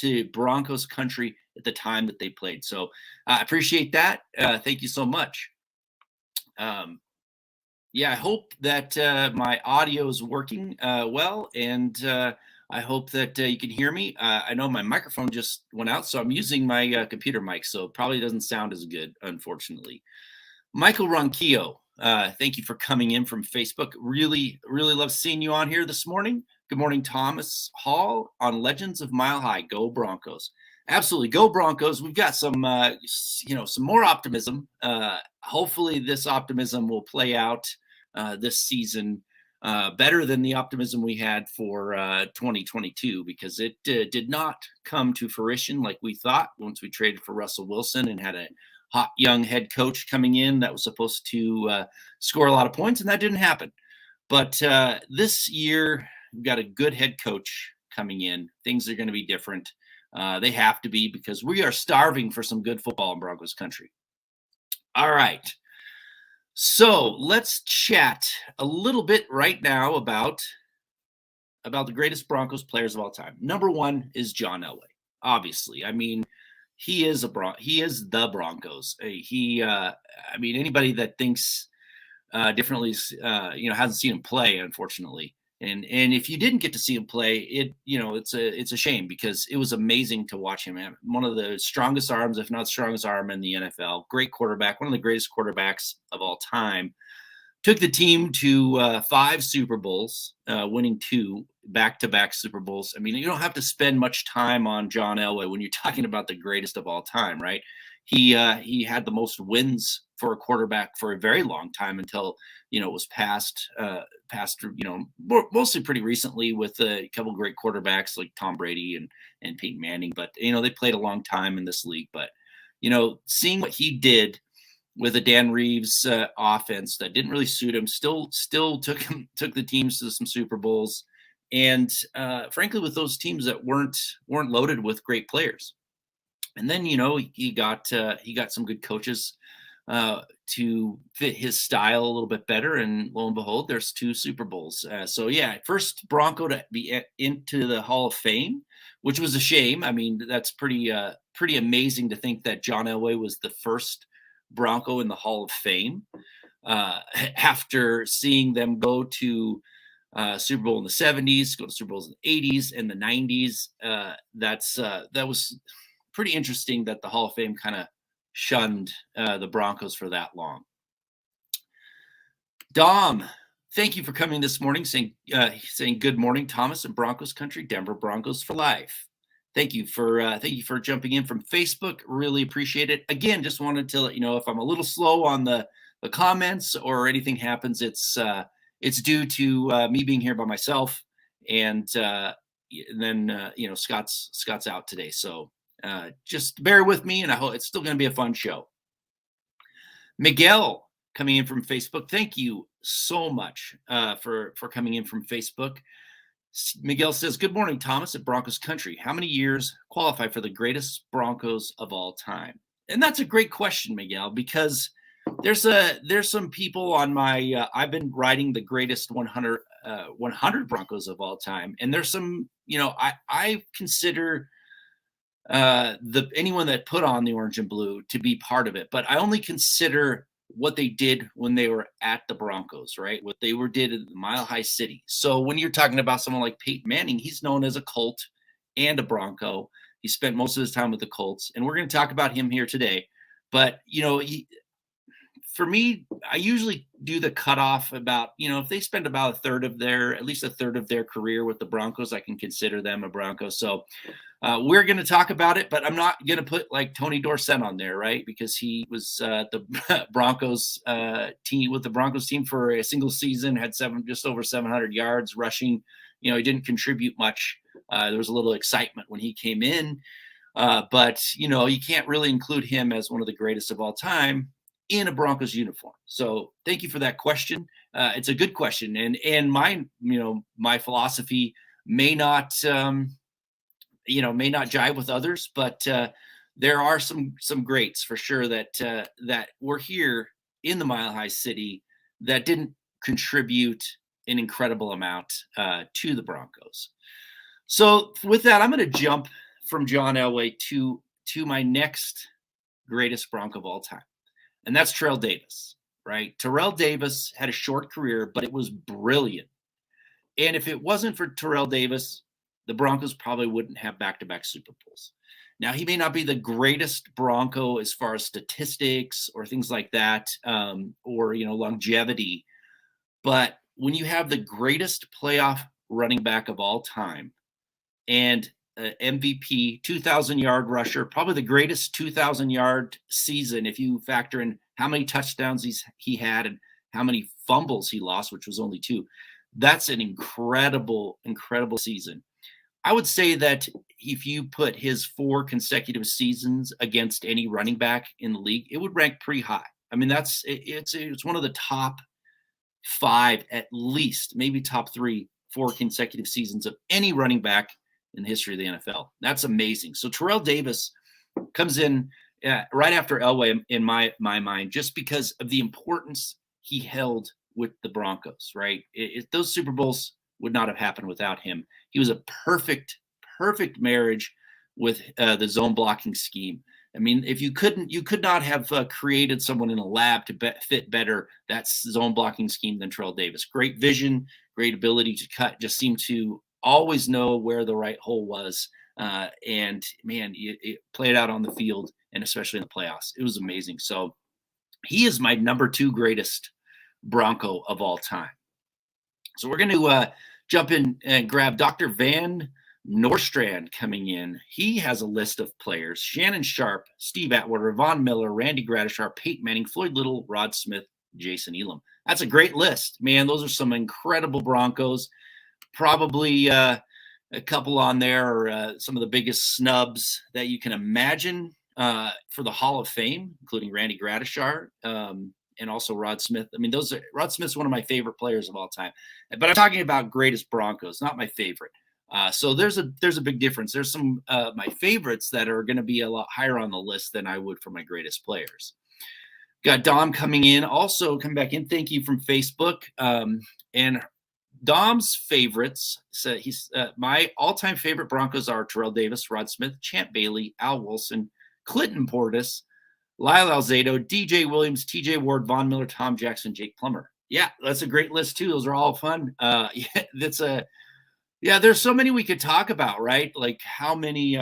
to Broncos country at the time that they played. So I appreciate that. Thank you so much. Yeah, I hope that my audio is working well, and I hope that you can hear me. I know my microphone just went out, so I'm using my computer mic, so it probably doesn't sound as good, unfortunately. Michael Ronquillo, thank you for coming in from Facebook. Really, really love seeing you on here this morning. Good morning, Thomas Hall on Legends of Mile High. Go Broncos. Absolutely. Go Broncos. We've got some, some more optimism. Hopefully this optimism will play out this season better than the optimism we had for 2022, because it did not come to fruition like we thought once we traded for Russell Wilson and had a hot young head coach coming in that was supposed to score a lot of points, and that didn't happen. But this year, we've got a good head coach coming in. Things are going to be different. They have to be, because we are starving for some good football in Broncos country. All right. So let's chat a little bit right now about the greatest Broncos players of all time. Number one is John Elway. Obviously, I mean, he is the Broncos. Anybody that thinks differently, hasn't seen him play, unfortunately. And if you didn't get to see him play, it's a shame, because it was amazing to watch him. One of the strongest arms, if not strongest arm in the NFL. Great quarterback, one of the greatest quarterbacks of all time. Took the team to 5 Super Bowls, winning 2 back-to-back Super Bowls. I mean, you don't have to spend much time on John Elway when you're talking about the greatest of all time, right? He had the most wins for a quarterback for a very long time, until it was passed mostly pretty recently with a couple great quarterbacks like Tom Brady and Peyton Manning. But they played a long time in this league. But seeing what he did with a Dan Reeves offense that didn't really suit him, still took the teams to some Super Bowls, and frankly, with those teams that weren't loaded with great players. And then he got some good coaches to fit his style a little bit better, and lo and behold, there's 2 Super Bowls. So yeah, first Bronco to be into the Hall of Fame, which was a shame. I mean, that's pretty amazing to think that John Elway was the first Bronco in the Hall of Fame after seeing them go to Super Bowl in the 70s, go to Super Bowls in the 80s and the 90s. That was pretty interesting that the Hall of Fame kind of shunned the Broncos for that long. Dom, thank you for coming this morning, saying good morning, Thomas and Broncos country, Denver Broncos for life. Thank you for jumping in from Facebook. Really appreciate it. Again, just wanted to let you know, if I'm a little slow on the comments or anything happens, it's due to me being here by myself, and then Scott's out today, so just bear with me, and I hope it's still going to be a fun show. Miguel coming in from Facebook. Thank you so much for coming in from Facebook. Miguel says, good morning, Thomas at Broncos country. How many years qualify for the greatest Broncos of all time? And that's a great question, Miguel, because there's some people on my I've been writing the greatest 100 Broncos of all time, and there's some, I consider anyone that put on the orange and blue to be part of it, but I only consider what they did when they were at the Broncos, right? What they did in the Mile High City. So when you're talking about someone like Peyton Manning, he's known as a Colt and a Bronco. He spent most of his time with the Colts, and we're going to talk about him here today. But for me, I usually do the cutoff about, if they spend about at least a third of their career with the Broncos, I can consider them a Bronco. So we're going to talk about it, but I'm not going to put like Tony Dorsett on there, right? Because he was the Broncos team with the Broncos team for a single season, had just over 700 yards rushing. He didn't contribute much. There was a little excitement when he came in, but you can't really include him as one of the greatest of all time in a Broncos uniform. So thank you for that question. It's a good question, and my philosophy may not jive with others, but there are some greats for sure that were here in the Mile High City that didn't contribute an incredible amount to the Broncos. So with that, I'm going to jump from John Elway to my next greatest Bronco of all time, and that's Terrell Davis. Right, Terrell Davis had a short career, but it was brilliant. And if it wasn't for Terrell Davis, the Broncos probably wouldn't have back-to-back Super Bowls. Now, he may not be the greatest Bronco as far as statistics or things like that, or longevity. But when you have the greatest playoff running back of all time and MVP, 2,000-yard rusher, probably the greatest 2,000-yard season if you factor in how many touchdowns he had and how many fumbles he lost, which was only 2. That's an incredible, incredible season. I would say that if you put his 4 consecutive seasons against any running back in the league, it would rank pretty high. I mean, it's one of the top 5, at least, maybe top 3, 4 consecutive seasons of any running back in the history of the NFL. That's amazing. So Terrell Davis comes in right after Elway in my mind, just because of the importance he held with the Broncos, right? Those Super Bowls would not have happened without him. He was a perfect marriage with the zone blocking scheme. I mean, if you could not have created someone in a lab to fit better that zone blocking scheme than Terrell Davis. Great vision, great ability to cut, just seemed to always know where the right hole was. And man, it played out on the field and especially in the playoffs. It was amazing. So he is my number 2 greatest Bronco of all time. So we're going to jump in and grab Dr. Van Nostrand coming in. He has a list of players: Shannon Sharpe, Steve Atwater, Von Miller, Randy Gradishar, Peyton Manning, Floyd Little, Rod Smith, Jason Elam. That's a great list, man. Those are some incredible Broncos. Probably a couple on there are some of the biggest snubs that you can imagine for the Hall of Fame, including Randy Gradishar and also Rod Smith. I mean, Rod Smith's one of my favorite players of all time. But I'm talking about greatest Broncos, not my favorite. So there's a big difference. There's some my favorites that are going to be a lot higher on the list than I would for my greatest players. Got Dom coming in, also come back in. Thank you from Facebook. And Dom's favorites. So he's my all-time favorite Broncos are Terrell Davis, Rod Smith, Champ Bailey, Al Wilson, Clinton Portis, Lyle Alzado, DJ Williams, TJ Ward, Von Miller, Tom Jackson, Jake Plummer. Yeah, that's a great list too. Those are all fun. There's so many we could talk about, right? Like how many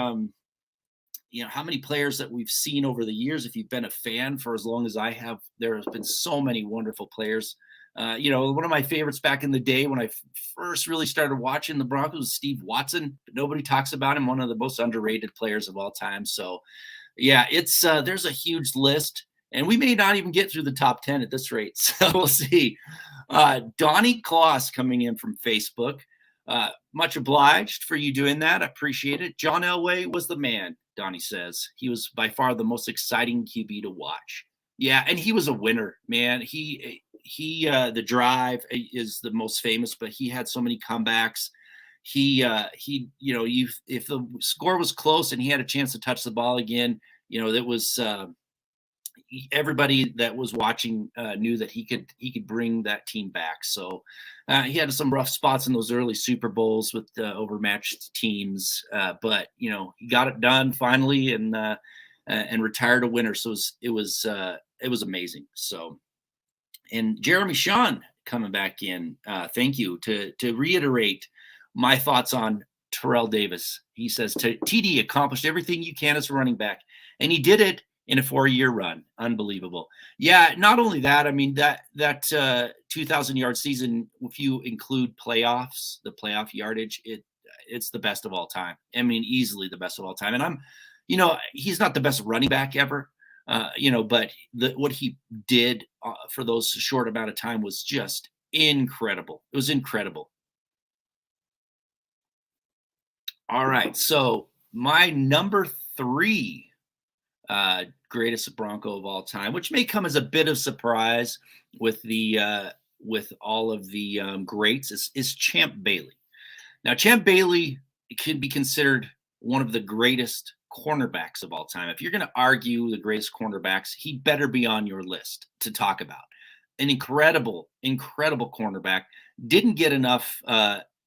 players that we've seen over the years. If you've been a fan for as long as I have, there has been so many wonderful players. One of my favorites back in the day when I first really started watching the Broncos was Steve Watson. But nobody talks about him, one of the most underrated players of all time. So, yeah, it's there's a huge list, and we may not even get through the top 10 at this rate. So we'll see. Donnie Kloss coming in from Facebook. Much obliged for you doing that. I appreciate it. John Elway was the man, Donnie says. He was by far the most exciting QB to watch. Yeah, and he was a winner, man. He the drive is the most famous, but he had so many comebacks. If the score was close and he had a chance to touch the ball again, that was everybody that was watching knew that he could bring that team back. So he had some rough spots in those early Super Bowls with overmatched teams, but he got it done finally and retired a winner. So it was amazing. So, and Jeremy Sean coming back in. Thank you to reiterate my thoughts on Terrell Davis. He says TD accomplished everything you can as a running back, and he did it in a 4-year run. Unbelievable. Yeah. Not only that, I mean, that 2,000-yard season, if you include playoffs, the playoff yardage, it's the best of all time. I mean, easily the best of all time. And he's not the best running back ever, but what he did for those short amount of time was just incredible. It was incredible. All right. So my number 3 greatest Bronco of all time, which may come as a bit of surprise with all of the greats, is Champ Bailey. Now, Champ Bailey can be considered one of the greatest cornerbacks of all time. If you're going to argue the greatest cornerbacks, he better be on your list to talk about. An incredible, incredible cornerback. Didn't get enough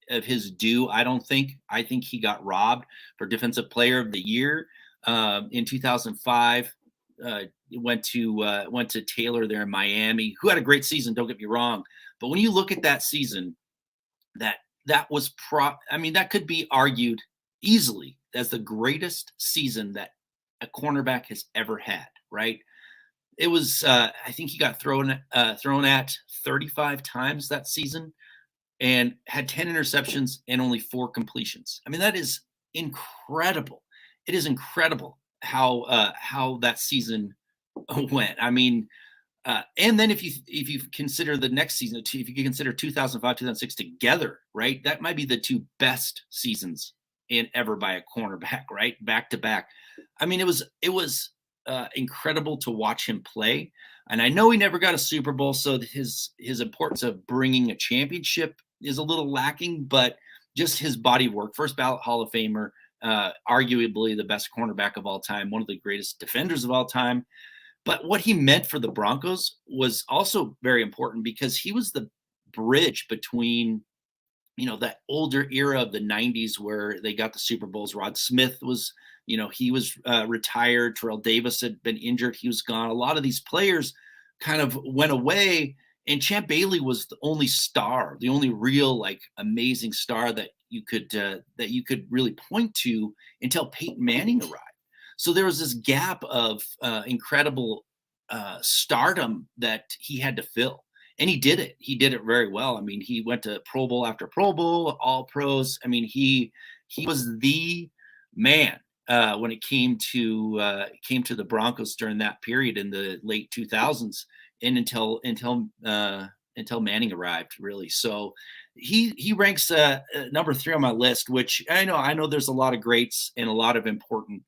of his due. I don't think. I think he got robbed for Defensive Player of the Year in 2005. Went to Taylor there in Miami, who had a great season. Don't get me wrong, but when you look at that season, that that was I mean, that could be argued easily as the greatest season that a cornerback has ever had. Right? It was. I think he got thrown at 35 times that season and had 10 interceptions and only 4 completions. I mean, that is incredible. It is incredible how that season went. I mean, and then if you consider the next season, if you consider 2005, 2006 together, right, that might be the 2 best seasons in ever by a cornerback, right, back to back. I mean, it was incredible to watch him play. And I know he never got a Super Bowl, so his importance of bringing a championship is a little lacking. But just his body of work, first ballot Hall of Famer, arguably the best cornerback of all time, one of the greatest defenders of all time. But what he meant for the Broncos was also very important because he was the bridge between, that older era of the 90s where they got the Super Bowls. Rod Smith was, he was retired. Terrell Davis had been injured. He was gone. A lot of these players kind of went away. And Champ Bailey was the only star, the only real, like, amazing star that you could really point to until Peyton Manning arrived. So there was this gap of incredible stardom that he had to fill. And he did it. He did it very well. I mean, he went to Pro Bowl after Pro Bowl, all pros. I mean, he was the man when it came to the Broncos during that period in the late 2000s and until Manning arrived, really. So he ranks number 3 on my list, which I know there's a lot of greats and a lot of important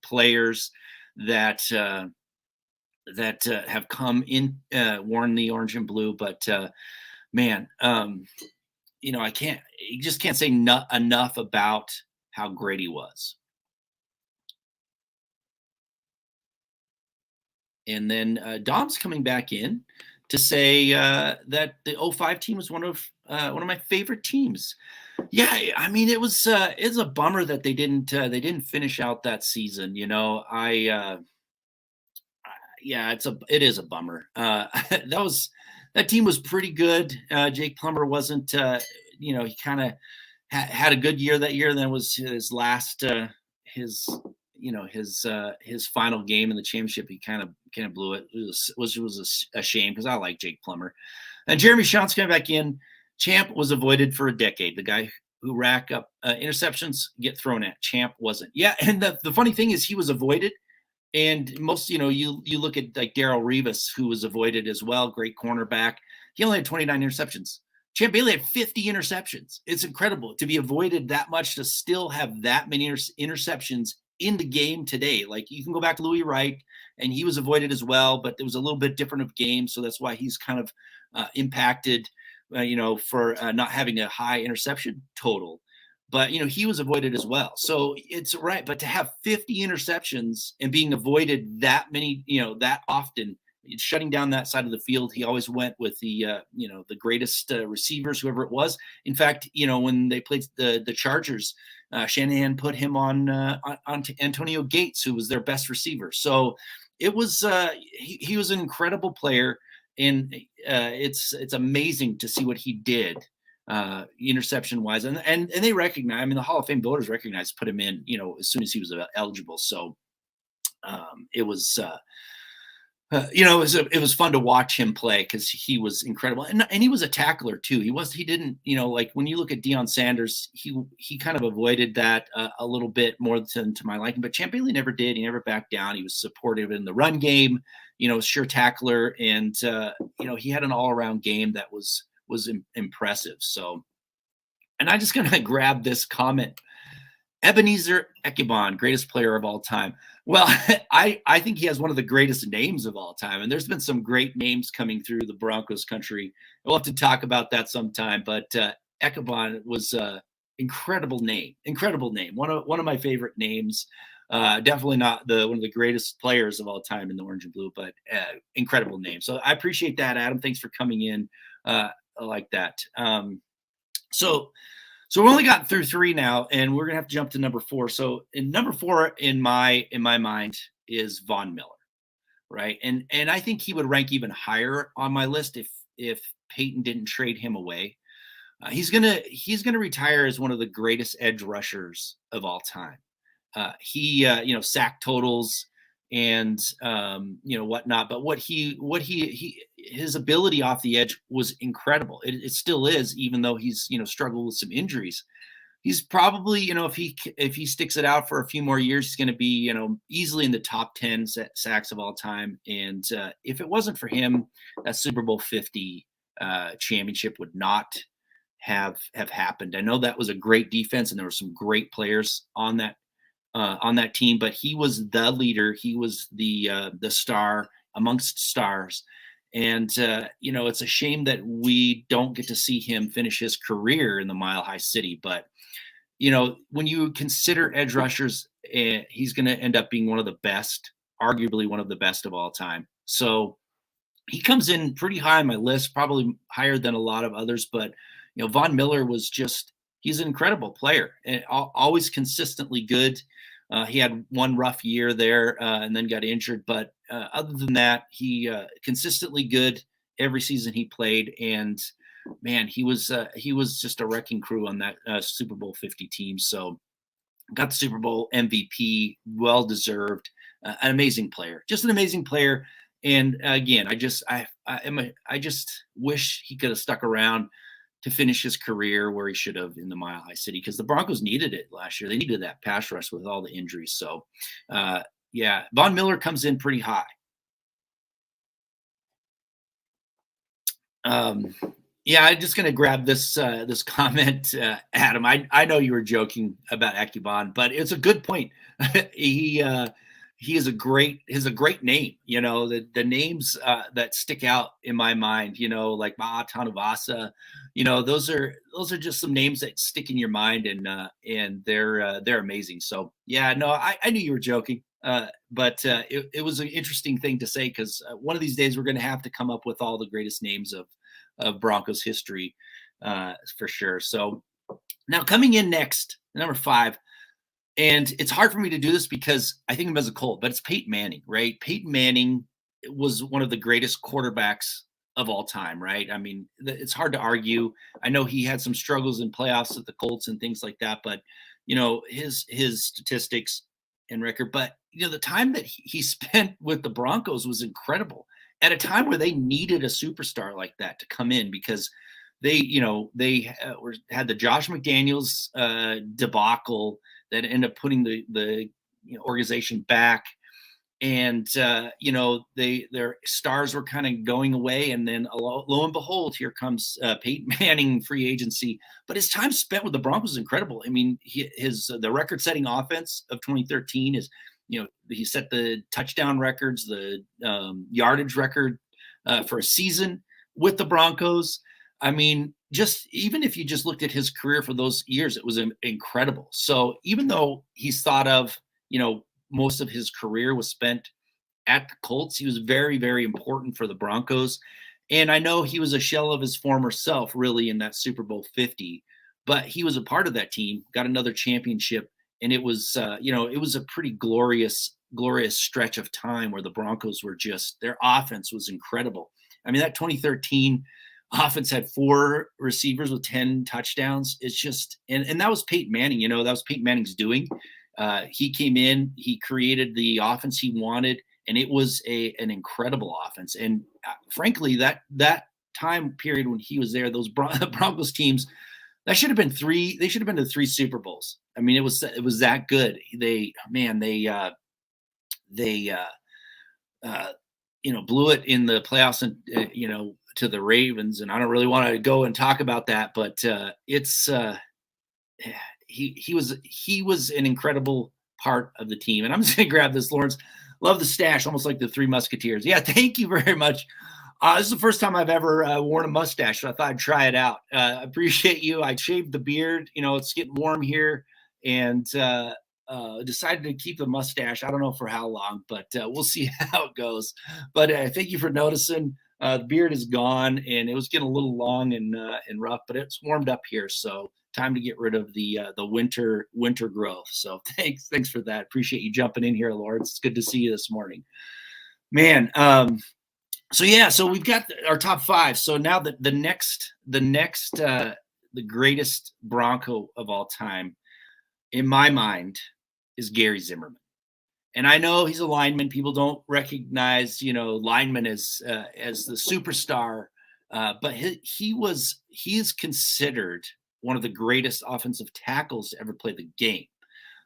players that have come in, worn the orange and blue, but man, you just can't say enough about how great he was. And then Dom's coming back in to say that the '05 team was one of my favorite teams. Yeah, I mean, it's a bummer that they didn't finish out that season. It is a bummer. That team was pretty good. Jake Plummer wasn't. He kind of had a good year that year. Then was his last his final game in the championship. He kind of blew it. It was a shame because I like Jake Plummer. And Jeremy Schantz coming back in. Champ was avoided for a decade. The guy who rack up interceptions get thrown at. Champ wasn't. Yeah, and the funny thing is he was avoided. And most, you look at like Darrelle Revis, who was avoided as well, great cornerback. He only had 29 interceptions. Champ Bailey had 50 interceptions. It's incredible to be avoided that much, to still have that many interceptions in the game today. Like, you can go back to Louis Wright, and he was avoided as well, but it was a little bit different of game. So that's why he's kind of impacted, for not having a high interception total. But, he was avoided as well. So it's right. But to have 50 interceptions and being avoided that many, that often, shutting down that side of the field, he always went with the greatest receivers, whoever it was. In fact, when they played the Chargers, Shanahan put him on Antonio Gates, who was their best receiver. So it was he was an incredible player, and it's amazing to see what he did. Interception wise, and they recognize. I mean, the Hall of Fame voters recognized, put him in, as soon as he was eligible. So it was, it was fun to watch him play because he was incredible, and he was a tackler too. He didn't, like when you look at Deion Sanders, he kind of avoided that a little bit more to my liking. But Champ Bailey never did. He never backed down. He was supportive in the run game. Sure tackler, and he had an all around game that was impressive. So, and I'm just going to grab this comment. Ebenezer Ekebon, greatest player of all time. Well, I think he has one of the greatest names of all time. And there's been some great names coming through the Broncos country. We'll have to talk about that sometime. But Ekebon was an incredible name. One of my favorite names. Definitely not one of the greatest players of all time in the orange and blue, but incredible name. So I appreciate that, Adam. Thanks for coming in. Like that. So so we only got through 3 now, and we're gonna have to jump to number 4. So in number 4 in my mind is Von Miller, right? And I think he would rank even higher on my list if Peyton didn't trade him away. He's gonna retire as one of the greatest edge rushers of all time. Sack totals and whatnot, but what he his ability off the edge was incredible. It still is, even though he's struggled with some injuries. He's probably, if he sticks it out for a few more years, he's going to be easily in the top 10 sacks of all time. And if it wasn't for him, that Super Bowl 50 championship would not have happened. I know that was a great defense, and there were some great players on that team, but he was the leader. He was the star amongst stars. And it's a shame that we don't get to see him finish his career in the Mile High City. But when you consider edge rushers, he's going to end up being one of the best, arguably one of the best of all time. So he comes in pretty high on my list, probably higher than a lot of others. But Von Miller was he's an incredible player and always consistently good. He had one rough year there and then got injured, but other than that, he consistently good every season he played. And man, he was just a wrecking crew on that Super Bowl 50 team. So got the Super Bowl MVP, well deserved, an amazing player, just an amazing player. And again, I just wish he could have stuck around to finish his career where he should have in the Mile High City, because the Broncos needed it last year. They needed that pass rush with all the injuries. So, Von Miller comes in pretty high. I'm just going to grab this comment, Adam. I know you were joking about Akibon, but it's a good point. He is a great name. The names that stick out in my mind, like Ma'a Tanuvasa, those are just some names that stick in your mind, and they're amazing. So I knew you were joking, but it was an interesting thing to say, because one of these days we're going to have to come up with all the greatest names of Broncos history, for sure. So now coming in next, number 5. And it's hard for me to do this because I think of him as a Colt, but it's Peyton Manning, right? Peyton Manning was one of the greatest quarterbacks of all time, right? I mean, it's hard to argue. I know he had some struggles in playoffs at the Colts and things like that, but his statistics and record. But the time that he spent with the Broncos was incredible, at a time where they needed a superstar like that to come in, because they had the Josh McDaniels debacle that ended up putting the organization back, and their stars were kind of going away, and then lo and behold, here comes Peyton Manning free agency. But his time spent with the Broncos is incredible. I mean, the record-setting offense of 2013 is, he set the touchdown records, the yardage record for a season with the Broncos. I mean, just even if you just looked at his career for those years, it was incredible. So even though he's thought of, most of his career was spent at the Colts, he was very, very important for the Broncos. And I know he was a shell of his former self, really, in that Super Bowl 50, but he was a part of that team, got another championship. And it was, it was a pretty glorious stretch of time where the Broncos were their offense was incredible. I mean, that 2013 offense had 4 receivers with 10 touchdowns. It's just, and that was Peyton Manning, that was Peyton Manning's doing. He came in, he created the offense he wanted, and it was an incredible offense. And frankly, that time period when he was there, those Broncos teams, that should have been 3. They should have been to 3 Super Bowls. I mean, it was that good. They blew it in the playoffs, and to the Ravens, and I don't really want to go and talk about that, but he was an incredible part of the team. And I'm just gonna grab this, Lawrence. Love the stash, almost like the 3 Musketeers. Yeah, thank you very much. This is the first time I've ever worn a mustache, so I thought I'd try it out. Appreciate you. I shaved the beard. It's getting warm here, and decided to keep the mustache. I don't know for how long, but we'll see how it goes. But thank you for noticing. The beard is gone, and it was getting a little long and rough, but it's warmed up here, so time to get rid of the winter growth. So thanks for that. Appreciate you jumping in here, Lawrence. It's good to see you this morning, man. So yeah, so we've got our top five. So now the next the greatest Bronco of all time, in my mind, is Gary Zimmerman. And I know he's a lineman. People don't recognize, lineman as the superstar, but he is considered one of the greatest offensive tackles to ever play the game.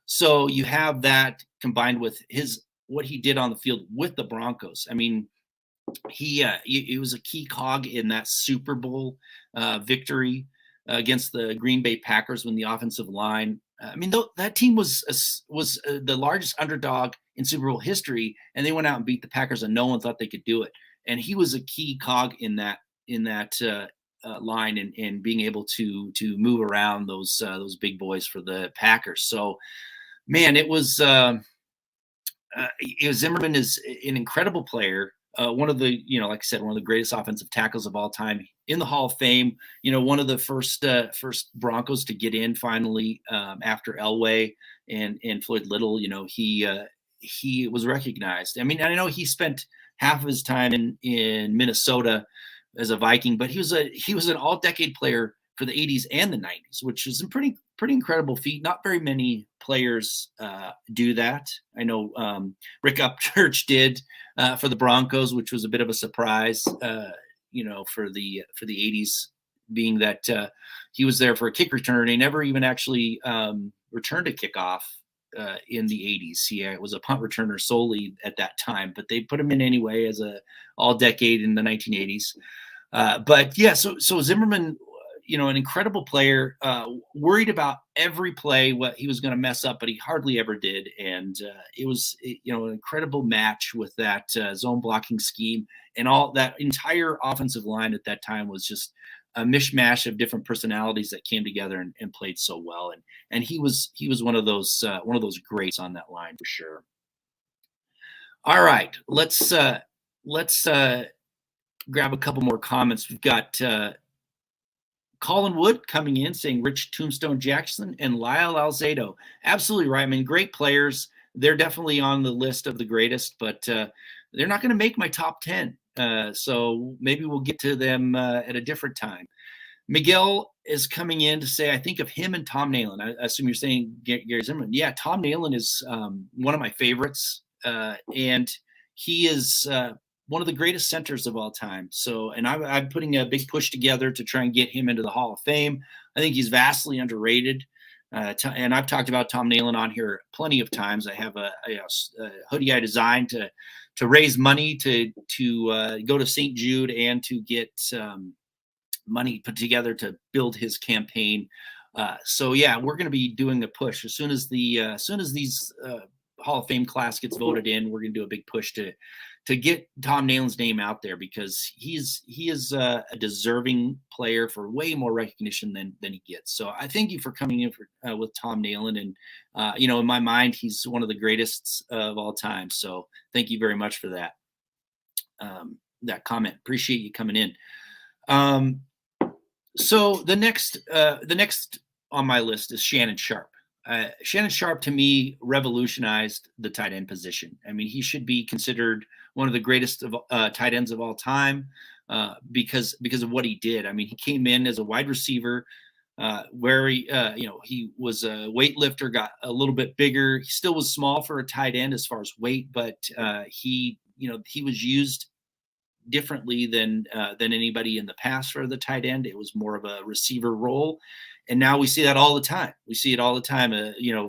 So you have that combined with what he did on the field with the Broncos. I mean, he was a key cog in that Super Bowl victory against the Green Bay Packers when the offensive line. I mean, that team was the largest underdog in Super Bowl history, and they went out and beat the Packers, and no one thought they could do it. And he was a key cog in that line and being able to move around those big boys for the Packers. So, man, it was Zimmerman is an incredible player. One of the, like I said, one of the greatest offensive tackles of all time, in the Hall of Fame. One of the first Broncos to get in finally after Elway and Floyd Little. He was recognized. I mean, I know he spent half of his time in Minnesota as a Viking, but he was an all-decade player for the 80s and the 90s, which is a pretty incredible feat. Not very many players do that. I know Rick Upchurch did for the Broncos, which was a bit of a surprise, for the 80s, being that he was there for a kick return. He never even actually returned a kickoff in the 80s. He was a punt returner solely at that time, but they put him in anyway as a all-decade in the 1980s. But yeah, so Zimmerman, an incredible player, worried about every play, what he was going to mess up, but he hardly ever did. And it was, an incredible match with that zone blocking scheme, and all that entire offensive line at that time was just a mishmash of different personalities that came together and played so well. And he was one of those greats on that line for sure. All right, let's grab a couple more comments. We've got Colin Wood coming in saying Rich Tombstone Jackson and Lyle Alzado. Absolutely right. I mean, great players. They're definitely on the list of the greatest, but they're not going to make my top 10. So maybe we'll get to them at a different time. Miguel is coming in to say, I think of him and Tom Nalen. I assume you're saying Gary Zimmerman. Yeah, Tom Nalen is one of my favorites. And he is one of the greatest centers of all time. So, and I'm putting a big push together to try and get him into the Hall of Fame. I think he's vastly underrated. And I've talked about Tom Nalen on here plenty of times. I have a hoodie I designed to raise money to go to St. Jude and to get money put together to build his campaign. So yeah, we're going to be doing a push as soon as these Hall of Fame class gets voted in. We're going to do a big push to get Tom Nalen's name out there, because he is a deserving player for way more recognition than he gets. So I thank you for coming in with Tom Nalen, and in my mind, he's one of the greatest of all time. So thank you very much for that comment. Appreciate you coming in. So the next on my list is Shannon Sharpe. Shannon Sharpe, to me, revolutionized the tight end position. I mean, he should be considered one of the greatest of tight ends of all time because of what he did. I mean, he came in as a wide receiver where he was a weightlifter, got a little bit bigger. He still was small for a tight end as far as weight, but he was used differently than anybody in the past for the tight end. It was more of a receiver role. And now we see that all the time. We see it all the time,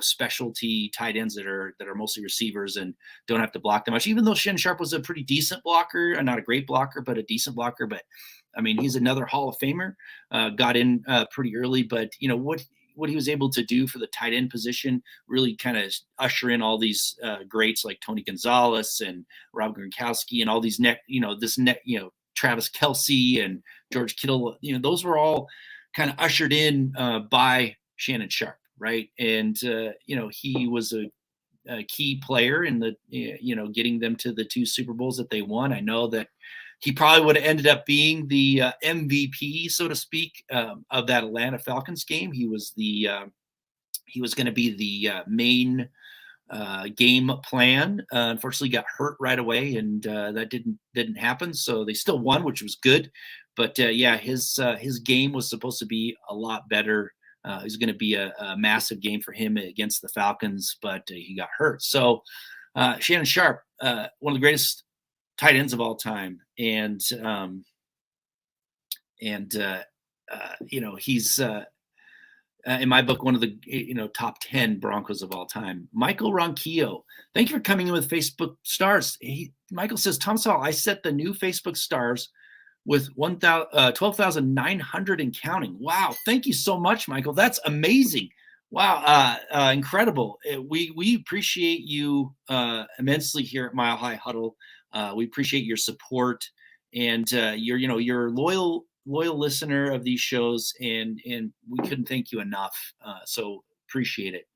specialty tight ends that are mostly receivers and don't have to block that much, even though Shannon Sharpe was a pretty decent blocker, not a great blocker, but a decent blocker. But I mean, he's another Hall of Famer, got in pretty early, but what he was able to do for the tight end position really kind of usher in all these greats like Tony Gonzalez and Rob Gronkowski and all these Travis Kelce and George Kittle. Those were all kind of ushered in by Shannon Sharpe, right? And he was a key player in the getting them to the 2 Super Bowls that they won. I know that he probably would have ended up being the MVP, so to speak, of that Atlanta Falcons game. He was going to be the main game plan. Unfortunately, got hurt right away, and that didn't happen. So they still won, which was good. But yeah, his game was supposed to be a lot better. It was going to be a massive game for him against the Falcons, but he got hurt. So Shannon Sharpe, one of the greatest tight ends of all time, and he's in my book one of the top 10 Broncos of all time. Michael Ronquillo, thank you for coming in with Facebook stars. Michael says, Thomas Hall, I set the new Facebook stars with 12,900 and counting. Wow, thank you so much, Michael. That's amazing. Wow, incredible. We appreciate you immensely here at Mile High Huddle. We appreciate your support, and you're loyal listener of these shows, and we couldn't thank you enough. So appreciate it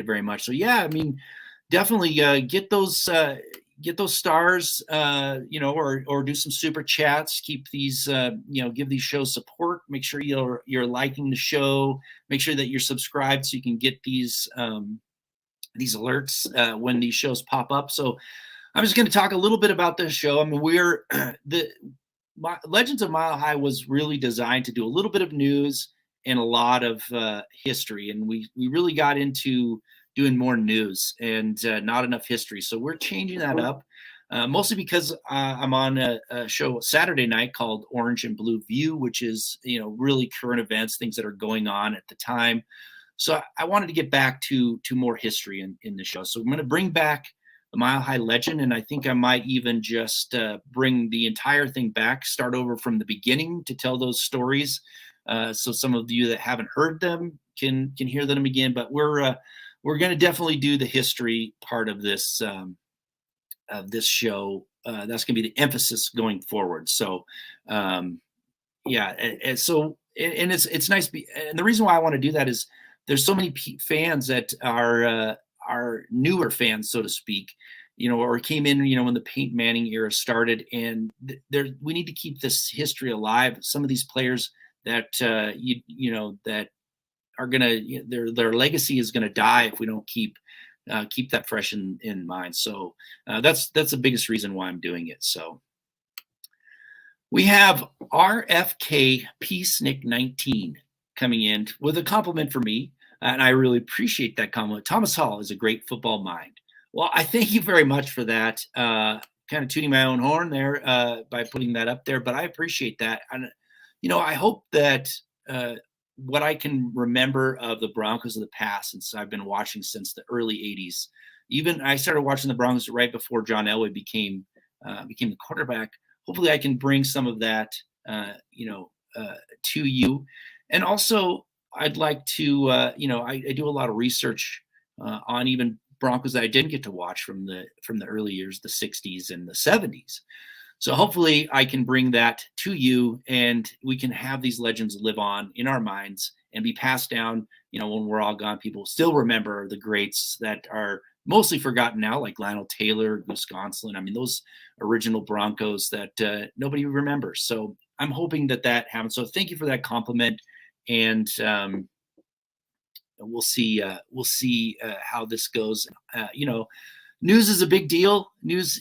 very much. So yeah, I mean, definitely get those stars, or do some super chats. Keep these, give these shows support. Make sure you're liking the show. Make sure that you're subscribed so you can get these alerts when these shows pop up. So I'm just going to talk a little bit about this show. I mean, Legends of Mile High was really designed to do a little bit of news and a lot of history, and we really got into doing more news and not enough history. So we're changing that up, mostly because I'm on a show Saturday night called Orange and Blue View, which is really current events, things that are going on at the time. So I wanted to get back to more history in the show. So I'm going to bring back the Mile High Legend, and I think I might even just bring the entire thing back, start over from the beginning to tell those stories. So some of you that haven't heard them can hear them again. But we're going to definitely do the history part of this show. That's going to be the emphasis going forward. So yeah, and so it's nice. And the reason why I want to do that is there's so many fans that are newer fans, so to speak, or came in, when the Peyton Manning era started, and we need to keep this history alive. Some of these players that that are gonna, their legacy is gonna die if we don't keep that fresh in mind. So that's the biggest reason why I'm doing it. So we have RFK Peacenik 19 coming in with a compliment for me. And I really appreciate that comment. Thomas Hall is a great football mind. Well, I thank you very much for that. Kind of tooting my own horn there by putting that up there, but I appreciate that. And, I hope that what I can remember of the Broncos of the past, since I've been watching since the early 80s, even I started watching the Broncos right before John Elway became the quarterback. Hopefully I can bring some of that, to you. And also, I'd like to, I do a lot of research on even Broncos that I didn't get to watch from the early years, the 60s and the 70s. So hopefully I can bring that to you, and we can have these legends live on in our minds and be passed down. When we're all gone, people still remember the greats that are mostly forgotten now, like Lionel Taylor, Goose Gonsolin. I mean, those original Broncos that nobody remembers. So I'm hoping that happens. So thank you for that compliment. And we'll see how this goes. News is a big deal. News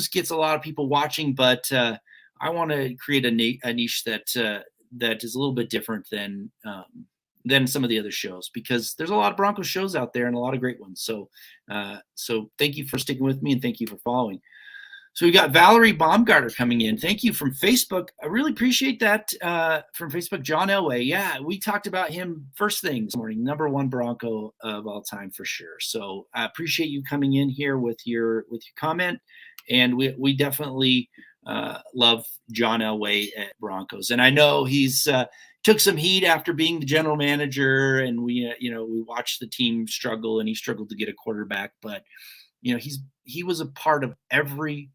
gets a lot of people watching, but I want to create a niche that is a little bit different than some of the other shows, because there's a lot of Broncos shows out there and a lot of great ones. So thank you for sticking with me, and thank you for following. So we got Valerie Baumgartner coming in. Thank you from Facebook. I really appreciate that from Facebook. John Elway. Yeah, we talked about him first thing this morning. Number one Bronco of all time for sure. So I appreciate you coming in here with your comment. And we definitely love John Elway at Broncos. And I know he's took some heat after being the general manager, and we watched the team struggle, and he struggled to get a quarterback. But he was a part of every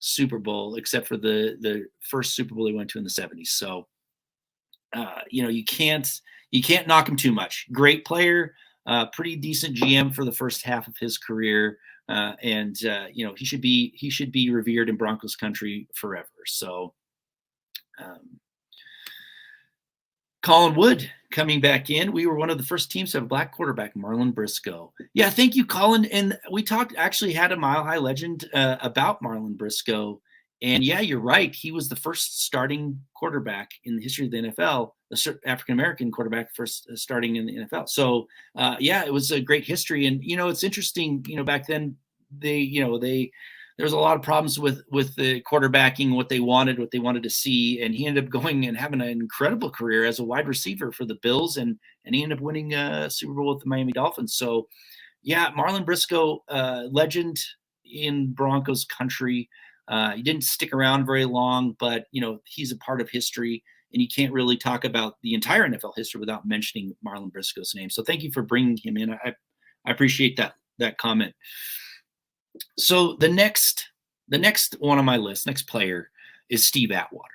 Super Bowl except for the first Super Bowl he went to in the 70s. So you can't knock him too much. Great player, pretty decent GM for the first half of his career. he should be revered in Broncos country forever. So, Colin Wood coming back in. We were one of the first teams to have a black quarterback, Marlon Briscoe. Yeah, thank you, Colin. And we actually had a Mile High Legend about Marlon Briscoe. And yeah, you're right. He was the first starting quarterback in the history of the NFL, the African American quarterback first starting in the NFL. So yeah, it was a great history. And it's interesting. Back then there was a lot of problems with the quarterbacking, what they wanted to see, and he ended up going and having an incredible career as a wide receiver for the Bills, and he ended up winning a Super Bowl with the Miami Dolphins. So yeah, Marlon Briscoe, legend in Broncos country. He didn't stick around very long, but he's a part of history, and you can't really talk about the entire NFL history without mentioning Marlon Briscoe's name. So thank you for bringing him in. I appreciate that comment. So the next one on my list, next player, is Steve Atwater.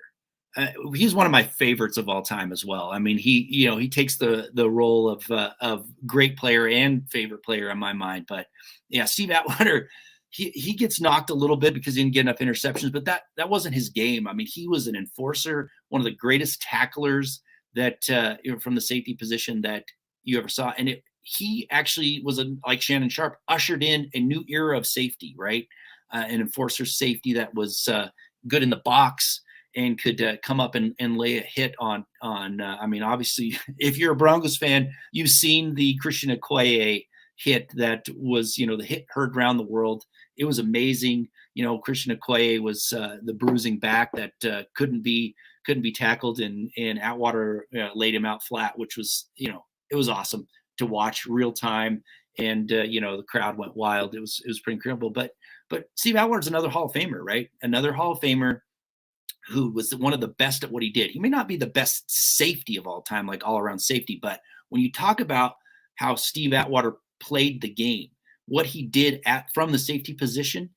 He's one of my favorites of all time as well. I mean, he takes the role of great player and favorite player in my mind. But yeah, Steve Atwater, he gets knocked a little bit because he didn't get enough interceptions, but that wasn't his game. I mean, he was an enforcer, one of the greatest tacklers that from the safety position that you ever saw. And he actually was, like Shannon Sharpe, ushered in a new era of safety, right? An enforcer safety that was good in the box and could come up and lay a hit on. I mean, obviously, if you're a Broncos fan, you've seen the Christian Okoye hit that was, the hit heard around the world. It was amazing. Christian Okoye was the bruising back that couldn't be tackled, and Atwater laid him out flat, which was, it was awesome to watch real time. And the crowd went wild. It was pretty incredible. But Steve Atwater's another Hall of Famer, right? Another Hall of Famer who was one of the best at what he did. He may not be the best safety of all time, like all around safety, but when you talk about how Steve Atwater played the game, what he did from the safety position,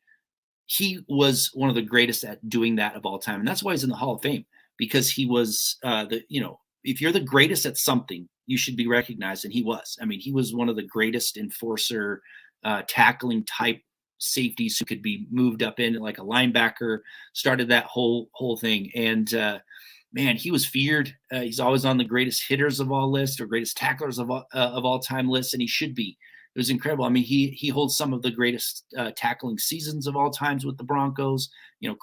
he was one of the greatest at doing that of all time. And that's why he's in the Hall of Fame, because he was if you're the greatest at something, you should be recognized. And he was. I mean, he was one of the greatest enforcer, tackling type safeties who could be moved up in like a linebacker, started that whole thing. And man, he was feared. He's always on the greatest hitters of all lists or greatest tacklers of all time lists, and he should be. It was incredible. I mean, he holds some of the greatest tackling seasons of all times with the Broncos.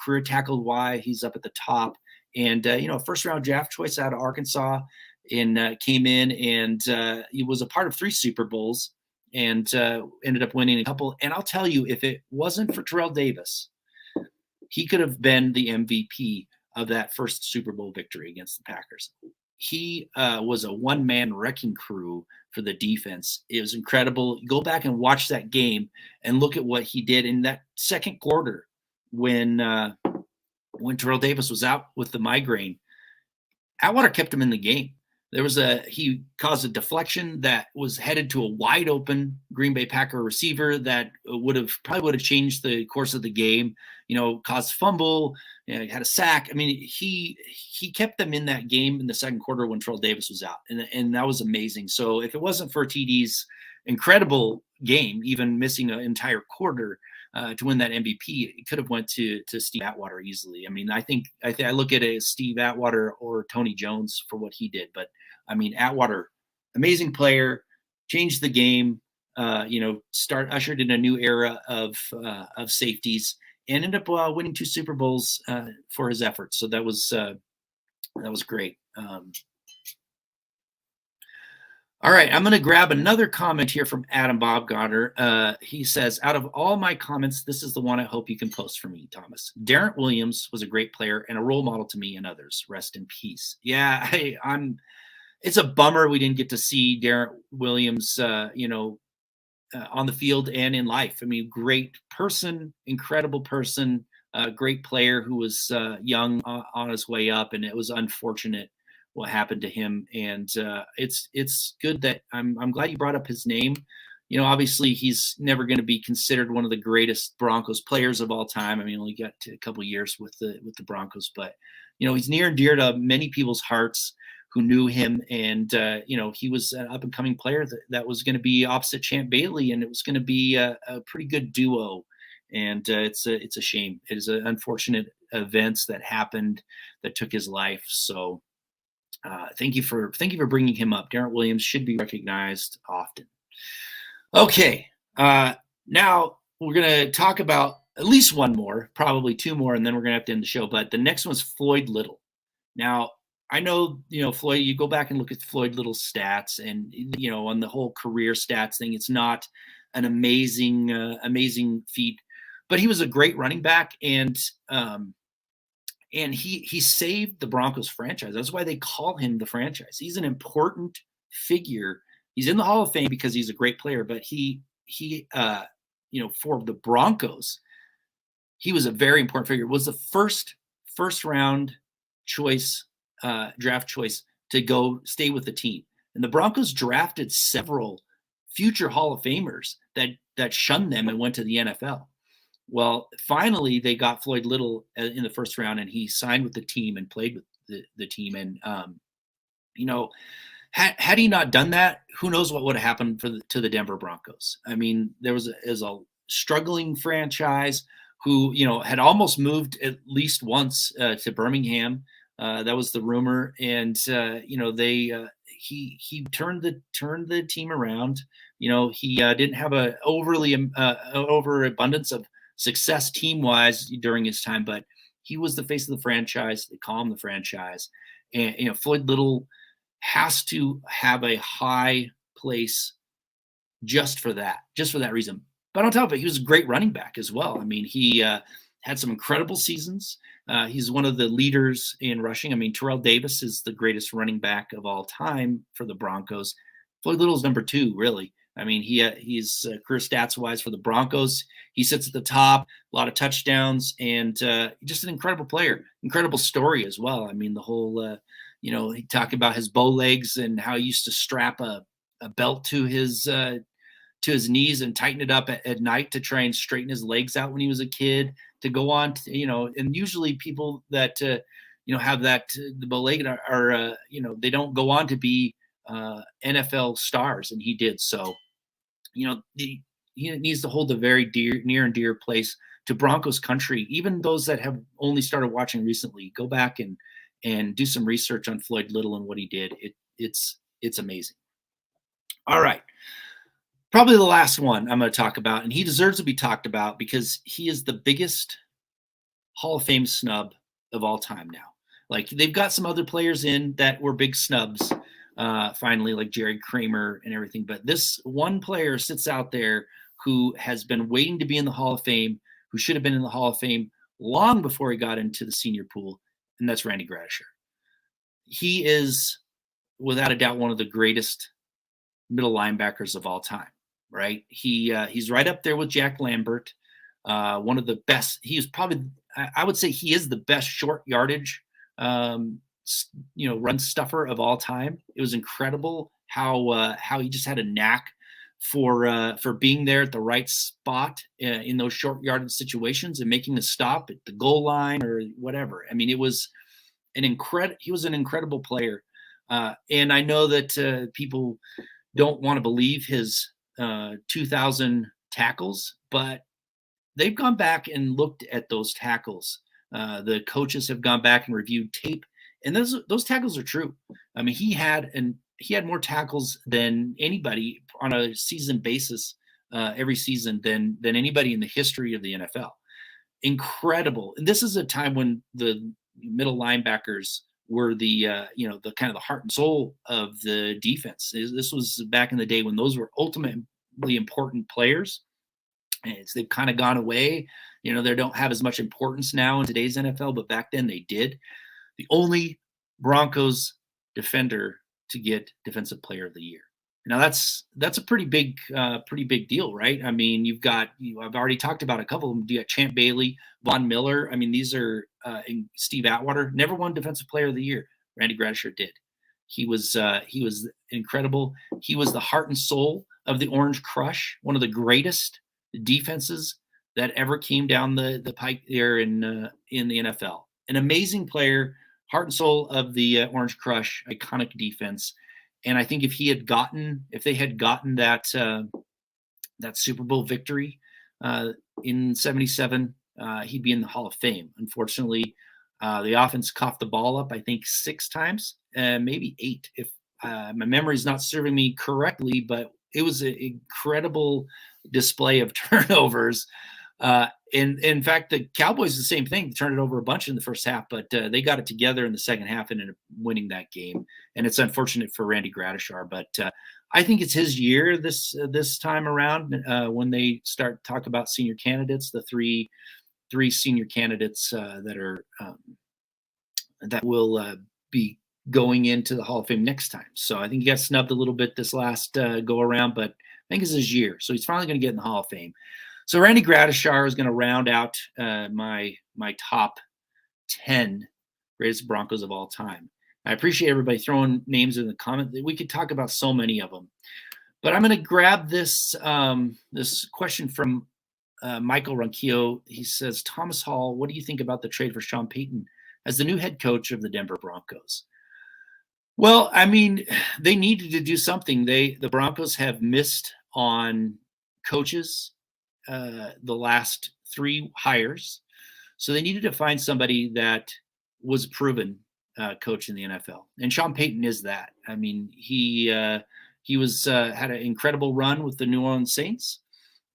Career tackle why he's up at the top. And first round draft choice out of Arkansas, and came in and he was a part of 3 Super Bowls and ended up winning a couple. And I'll tell you, if it wasn't for Terrell Davis, he could have been the MVP of that first Super Bowl victory against the Packers. He was a one-man wrecking crew for the defense. It was incredible. Go back and watch that game and look at what he did in that second quarter when Terrell Davis was out with the migraine. Atwater kept him in the game. He caused a deflection that was headed to a wide open Green Bay Packer receiver that probably would have changed the course of the game, caused fumble, had a sack. I mean, he kept them in that game in the second quarter when Terrell Davis was out. And that was amazing. So if it wasn't for TD's incredible game, even missing an entire quarter to win that MVP, it could have went to Steve Atwater easily. I mean, I think I look at it as Steve Atwater or Tony Jones for what he did. But I mean, Atwater, amazing player, changed the game, ushered in a new era of safeties, and ended up winning 2 Super Bowls for his efforts. So that was great. All right, I'm going to grab another comment here from Adam Bobgotter. He says, out of all my comments, this is the one I hope you can post for me, Thomas. Darrent Williams was a great player and a role model to me and others. Rest in peace. Yeah, it's a bummer we didn't get to see Darrent Williams, on the field and in life. I mean, great person, incredible person, great player who was young on his way up, and it was unfortunate what happened to him. And it's good that I'm glad you brought up his name. Obviously he's never going to be considered one of the greatest Broncos players of all time. I mean, only got a couple years with the Broncos, but he's near and dear to many people's hearts who knew him, and he was an up and coming player that was going to be opposite Champ Bailey, and it was going to be a pretty good duo. And it's a shame. It is an unfortunate events that happened that took his life. So thank you for bringing him up. Garrett Williams should be recognized often. Okay, now we're going to talk about at least one more, probably two more, and then we're going to have to end the show. But the next one's Floyd Little. Now, I know, Floyd, you go back and look at Floyd Little's stats, and, on the whole career stats thing, it's not an amazing feat, but he was a great running back, and he saved the Broncos franchise. That's why they call him the franchise. He's an important figure. He's in the Hall of Fame because he's a great player, but he for the Broncos, he was a very important figure. Was the first round choice, draft choice to go stay with the team. And the Broncos drafted several future Hall of Famers that shunned them and went to the NFL. Well, finally they got Floyd Little in the first round, and he signed with the team and played with the team. And, had he not done that, who knows what would have happened to the Denver Broncos. I mean, there was a struggling franchise who, had almost moved at least once to Birmingham. That was the rumor. And, he turned the team around. He didn't have a overabundance of success team-wise during his time, but he was the face of the franchise. They call him the franchise. And, Floyd Little has to have a high place just for that reason. But on top of it, he was a great running back as well. I mean, he had some incredible seasons. He's one of the leaders in rushing. I mean, Terrell Davis is the greatest running back of all time for the Broncos. Floyd Little's number 2, really. I mean, he's career stats wise for the Broncos. He sits at the top, a lot of touchdowns, and just an incredible player. Incredible story as well. I mean, the whole, he talked about his bow legs and how he used to strap a belt to his knees and tighten it up at night to try and straighten his legs out when he was a kid to go on to, and usually people that, have that, the bow leg are they don't go on to be NFL stars, and he did. So, he needs to hold a very near and dear place to Broncos country. Even those that have only started watching recently, go back and do some research on Floyd Little and what he did. It's amazing. All right. Probably the last one I'm going to talk about, and he deserves to be talked about because he is the biggest Hall of Fame snub of all time now. Like, they've got some other players in that were big snubs, finally, like Jerry Kramer and everything. But this one player sits out there who has been waiting to be in the Hall of Fame, who should have been in the Hall of Fame long before he got into the senior pool, and that's Randy Gradishar. He is, without a doubt, one of the greatest middle linebackers of all time. Right? He's right up there with Jack Lambert, one of the best. He is probably, I would say, he is the best short yardage, run stuffer of all time. It was incredible how he just had a knack for being there at the right spot in those short yardage situations and making a stop at the goal line or whatever. I mean, it was he was an incredible player, and I know that people don't want to believe his 2,000 tackles, but they've gone back and looked at those tackles. The coaches have gone back and reviewed tape, and those tackles are true. I mean, he had more tackles than anybody on a season basis every season than anybody in the history of the NFL. Incredible. And this is a time when the middle linebackers were the kind of the heart and soul of the defense. This was back in the day when those were ultimately important players. And they've kind of gone away. They don't have as much importance now in today's NFL, but back then they did. The only Broncos defender to get Defensive Player of the Year. Now that's a pretty big deal, right? I mean, I've already talked about a couple of them. You got Champ Bailey, Von Miller. I mean, these are Steve Atwater never won Defensive Player of the Year. Randy Gradishar did. He was incredible. He was the heart and soul of the Orange Crush, one of the greatest defenses that ever came down the pike there in the NFL. An amazing player heart and soul of the Orange Crush, iconic defense. And I think if they had gotten that Super Bowl victory in '77, he'd be in the Hall of Fame. Unfortunately, the offense coughed the ball up, I think, 6 times, maybe 8, if my memory is not serving me correctly, but it was an incredible display of turnovers. In fact, the Cowboys, the same thing, turned it over a bunch in the first half, but they got it together in the second half and ended up winning that game. And it's unfortunate for Randy Gradishar, but I think it's his year this time around when they start talk about senior candidates, the three senior candidates that will be going into the Hall of Fame next time. So I think he got snubbed a little bit this last go around, but I think it's his year. So he's finally going to get in the Hall of Fame. So Randy Gradishar is going to round out my top 10 greatest Broncos of all time. I appreciate everybody throwing names in the comment. We could talk about so many of them, but I'm going to grab this this question from Michael Ronquillo. He says, Thomas Hall, what do you think about the trade for Sean Peyton as the new head coach of the Denver Broncos? Well, I mean, they needed to do something. The Broncos have missed on coaches the last 3 hires. So they needed to find somebody that was a proven coach in the NFL. And Sean Payton is that. I mean, he was had an incredible run with the New Orleans Saints.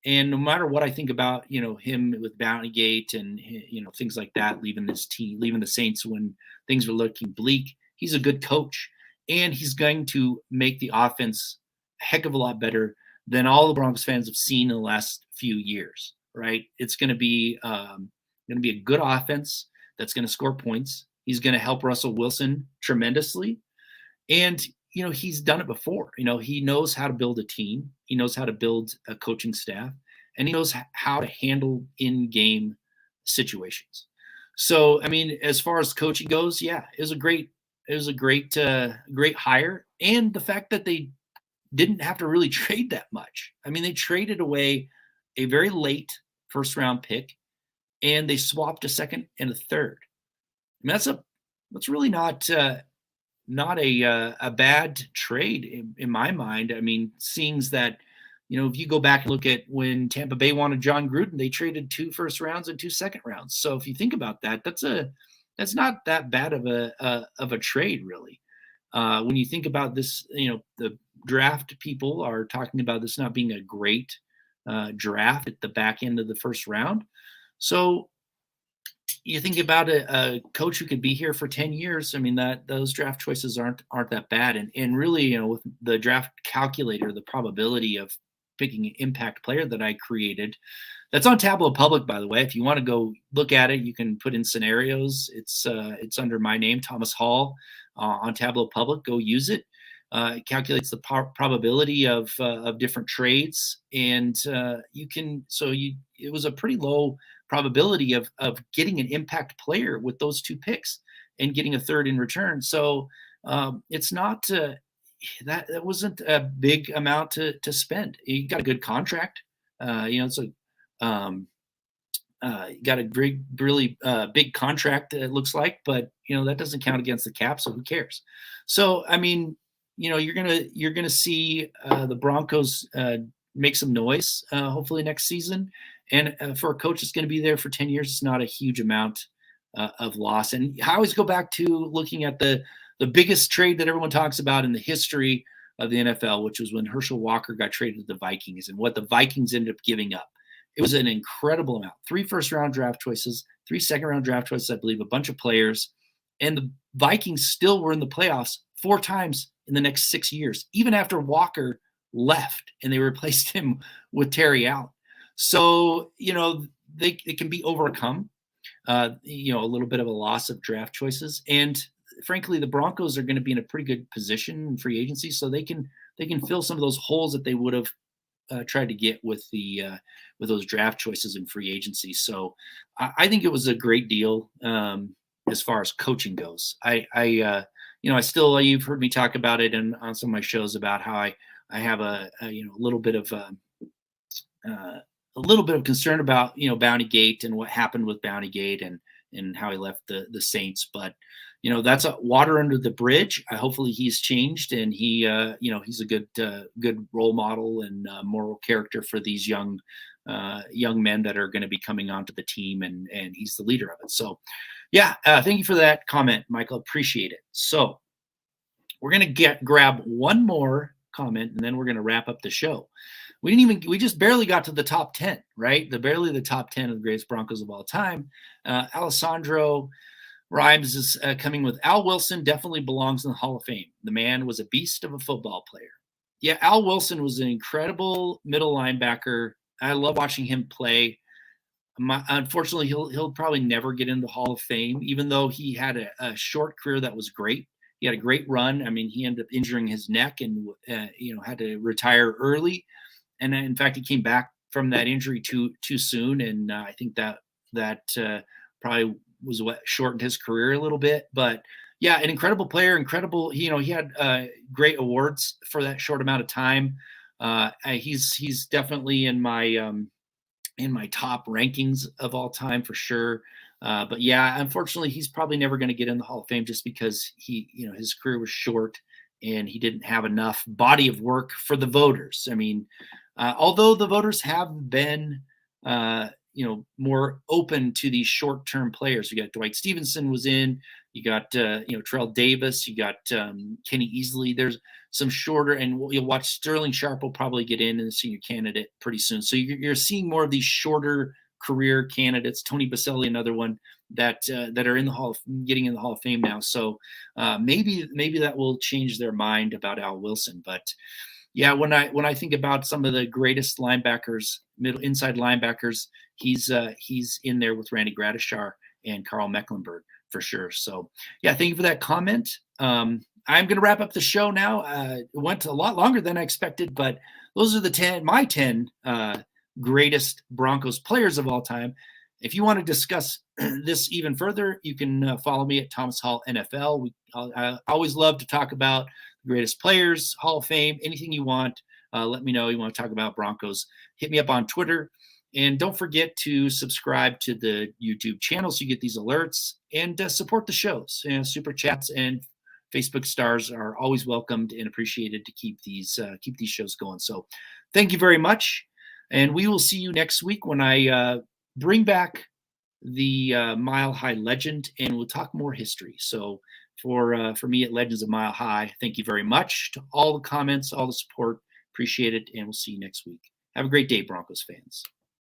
And no matter what I think about, him with Bountygate and, things like that, leaving the Saints when things were looking bleak, he's a good coach. And he's going to make the offense a heck of a lot better than all the Broncos fans have seen in the last few years, right? It's going to be a good offense that's going to score points. He's going to help Russell Wilson tremendously. And, he's done it before. He knows how to build a team. He knows how to build a coaching staff. And he knows how to handle in-game situations. So, I mean, as far as coaching goes, yeah, it was a great hire. And the fact that they didn't have to really trade that much. I mean, they traded away a very late first-round pick, and they swapped a second and a third. I mean, that's really not a bad trade in my mind. I mean, seeing that, if you go back and look at when Tampa Bay wanted John Gruden, they traded 2 first rounds and 2 second rounds. So if you think about that, that's not that bad of a trade, really. When you think about this, the draft people are talking about this not being a great draft at the back end of the first round. So you think about a coach who could be here for 10 years. I mean, those draft choices aren't that bad. And really, with the draft calculator, the probability of picking an impact player that I created, that's on Tableau Public, by the way. If you want to go look at it, you can put in scenarios. It's under my name, Thomas Hall, on Tableau Public. Go use it. It calculates the probability of different trades, and it was a pretty low probability of getting an impact player with those 2 picks and getting a third in return. So it's not that wasn't a big amount to spend. You got a good contract. It's got a really big contract, it looks like, but that doesn't count against the cap, so who cares? So I mean, you're gonna see the Broncos make some noise hopefully next season, and for a coach that's going to be there for 10 years, it's not a huge amount of loss. And I always go back to looking at the biggest trade that everyone talks about in the history of the NFL, which was when Herschel Walker got traded to the Vikings and what the Vikings ended up giving up. It was an incredible amount. 3 first-round draft choices, 3 second-round draft choices, I believe, a bunch of players. And the Vikings still were in the playoffs 4 times in the next 6 years, even after Walker left and they replaced him with Terry Allen. So, it can be overcome, a little bit of a loss of draft choices. And frankly, the Broncos are going to be in a pretty good position in free agency, so they can fill some of those holes that they would have tried to get with those draft choices in free agency. So I think it was a great deal as far as coaching goes. You've heard me talk about it on some of my shows about how I have a little bit of concern about Bountygate and what happened with Bountygate, and and how he left the Saints. But that's a water under the bridge. Hopefully he's changed, and he he's a good role model and moral character for these young men that are going to be coming onto the team, and he's the leader of it. So yeah, thank you for that comment, Michael. Appreciate it. So we're going to grab one more comment, and then we're going to wrap up the show. We just barely got to the top 10, right? Barely the top 10 of the greatest Broncos of all time. Alessandro Rhymes is coming with Al Wilson definitely belongs in the Hall of Fame. The man was a beast of a football player. Yeah, Al Wilson was an incredible middle linebacker. I love watching him play. Unfortunately, he'll probably never get into the Hall of Fame, even though he had a short career that was great. He had a great run. I mean, he ended up injuring his neck and had to retire early. And in fact, he came back from that injury too soon. And I think that probably was what shortened his career a little bit. But yeah, an incredible player, incredible. He had great awards for that short amount of time. He's definitely in my top rankings of all time for sure. But yeah, unfortunately, he's probably never going to get in the Hall of Fame just because his career was short and he didn't have enough body of work for the voters. I mean, although the voters have been, more open to these short-term players. You got Dwight Stevenson was in. You got Terrell Davis. You got Kenny Easley. There's some shorter, and you'll watch Sterling Sharpe will probably get in the senior candidate pretty soon. So you're seeing more of these shorter career candidates. Tony Baselli, another one that are in the getting in the Hall of Fame now. So maybe that will change their mind about Al Wilson. But yeah, when I think about some of the greatest linebackers, inside linebackers, he's in there with Randy Gradishar and Carl Mecklenburg for sure. So yeah, thank you for that comment. I'm going to wrap up the show now. It went a lot longer than I expected, but those are my 10 greatest Broncos players of all time. If you want to discuss this even further, you can follow me at Thomas Hall NFL. I always love to talk about the greatest players, Hall of Fame, anything you want. Let me know you want to talk about Broncos. Hit me up on Twitter. And don't forget to subscribe to the YouTube channel so you get these alerts, and support the shows. Super chats and Facebook stars are always welcomed and appreciated to keep these shows going. So thank you very much. And we will see you next week when I bring back the Mile High Legend, and we'll talk more history. So for me at Legends of Mile High, thank you very much to all the comments, all the support. Appreciate it, and we'll see you next week. Have a great day, Broncos fans.